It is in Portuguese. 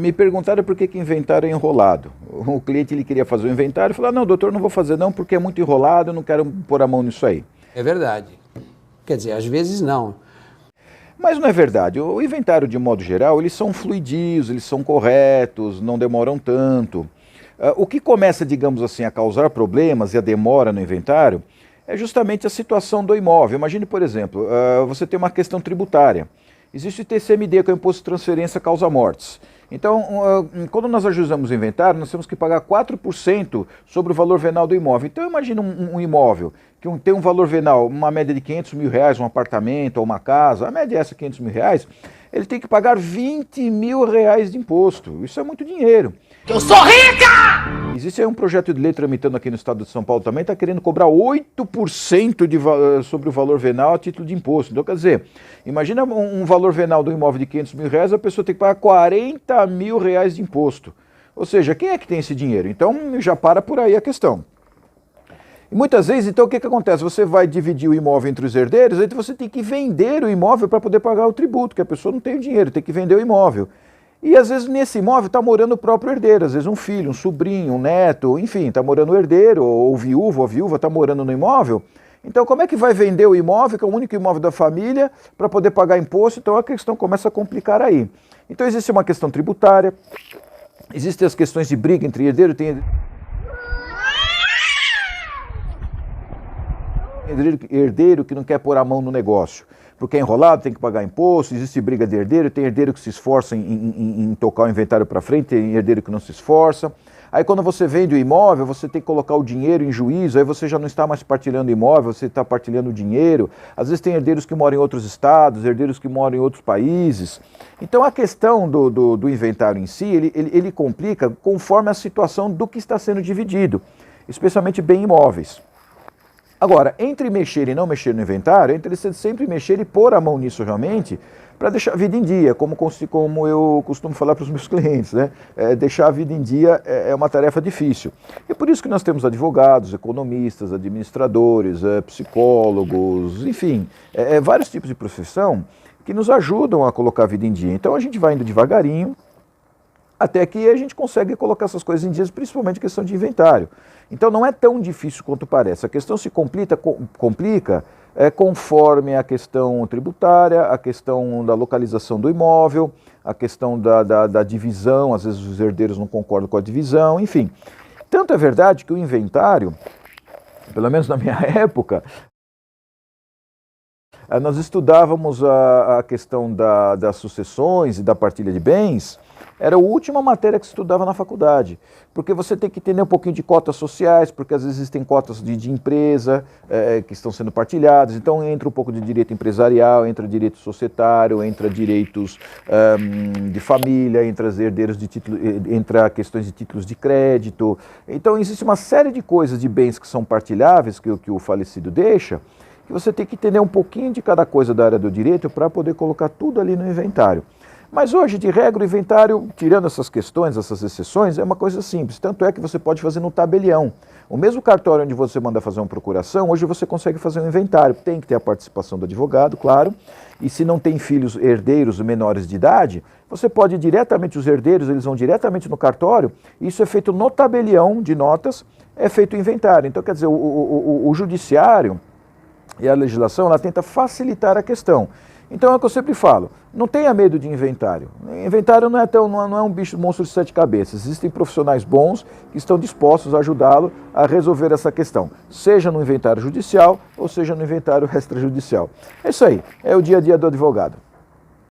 me perguntaram por que inventário é enrolado. O cliente ele queria fazer o inventário e falou, não, doutor, não vou fazer não porque é muito enrolado, eu não quero pôr a mão nisso aí. É verdade. Quer dizer, às vezes não. Mas não é verdade. O inventário, de modo geral, eles são fluidios, eles são corretos, não demoram tanto. O que começa, digamos assim, a causar problemas e a demora no inventário é justamente a situação do imóvel. Imagine, por exemplo, você tem uma questão tributária. Existe o TCMD, que é o Imposto de Transferência Causa-Mortes. Então, quando nós ajuizamos o inventário, nós temos que pagar 4% sobre o valor venal do imóvel. Então, imagine um imóvel que tem um valor venal, uma média de R$500 mil, um apartamento ou uma casa, a média é essa, R$500 mil, ele tem que pagar R$20 mil de imposto. Isso é muito dinheiro. Eu sou rica! Existe aí um projeto de lei tramitando aqui no estado de São Paulo também, está querendo cobrar 8% sobre o valor venal a título de imposto. Então, quer dizer, imagina um valor venal do imóvel de R$500 mil, a pessoa tem que pagar R$40 mil de imposto. Ou seja, quem é que tem esse dinheiro? Então, já para por aí a questão. E muitas vezes, então, o que acontece? Você vai dividir o imóvel entre os herdeiros, aí você tem que vender o imóvel para poder pagar o tributo, que a pessoa não tem o dinheiro, tem que vender o imóvel. E às vezes nesse imóvel está morando o próprio herdeiro, às vezes um filho, um sobrinho, um neto, enfim, está morando o herdeiro, ou viúvo, ou a viúva está morando no imóvel. Então como é que vai vender o imóvel, que é o único imóvel da família, para poder pagar imposto? Então a questão começa a complicar aí. Então existe uma questão tributária, existem as questões de briga entre herdeiro, tem herdeiro que não quer pôr a mão no negócio, porque é enrolado, tem que pagar imposto, existe briga de herdeiro, tem herdeiro que se esforça em tocar o inventário para frente, tem herdeiro que não se esforça. Aí quando você vende o imóvel, você tem que colocar o dinheiro em juízo, aí você já não está mais partilhando o imóvel, você está partilhando o dinheiro. Às vezes tem herdeiros que moram em outros estados, herdeiros que moram em outros países. Então a questão do inventário em si, ele complica conforme a situação do que está sendo dividido, especialmente bem imóveis. Agora, entre mexer e não mexer no inventário, é interessante sempre mexer e pôr a mão nisso realmente, para deixar a vida em dia, como eu costumo falar para os meus clientes, né? Deixar a vida em dia é uma tarefa difícil. E por isso que nós temos advogados, economistas, administradores, psicólogos, enfim, vários tipos de profissão que nos ajudam a colocar a vida em dia. Então a gente vai indo devagarinho, até que a gente consegue colocar essas coisas em dias, principalmente a questão de inventário. Então não é tão difícil quanto parece. A questão se complica conforme a questão tributária, a questão da localização do imóvel, a questão da divisão, às vezes os herdeiros não concordam com a divisão, enfim. Tanto é verdade que o inventário, pelo menos na minha época, nós estudávamos a questão das sucessões e da partilha de bens. Era a última matéria que se estudava na faculdade, porque você tem que entender um pouquinho de cotas sociais, porque às vezes existem cotas de empresa que estão sendo partilhadas, então entra um pouco de direito empresarial, entra direito societário, entra direitos de família, entra as herdeiros de título, entra questões de títulos de crédito. Então existe uma série de coisas de bens que são partilháveis, que o falecido deixa, que você tem que entender um pouquinho de cada coisa da área do direito para poder colocar tudo ali no inventário. Mas hoje, de regra, o inventário, tirando essas questões, essas exceções, é uma coisa simples. Tanto é que você pode fazer no tabelião. O mesmo cartório onde você manda fazer uma procuração, hoje você consegue fazer um inventário. Tem que ter a participação do advogado, claro. E se não tem filhos herdeiros menores de idade, você pode ir diretamente, os herdeiros, eles vão diretamente no cartório. Isso é feito no tabelião de notas, é feito o inventário. Então, quer dizer, o judiciário e a legislação, ela tenta facilitar a questão. Então é o que eu sempre falo, não tenha medo de inventário. Inventário não é um bicho monstro de 7 cabeças. Existem profissionais bons que estão dispostos a ajudá-lo a resolver essa questão, seja no inventário judicial ou seja no inventário extrajudicial. É isso aí, é o dia a dia do advogado.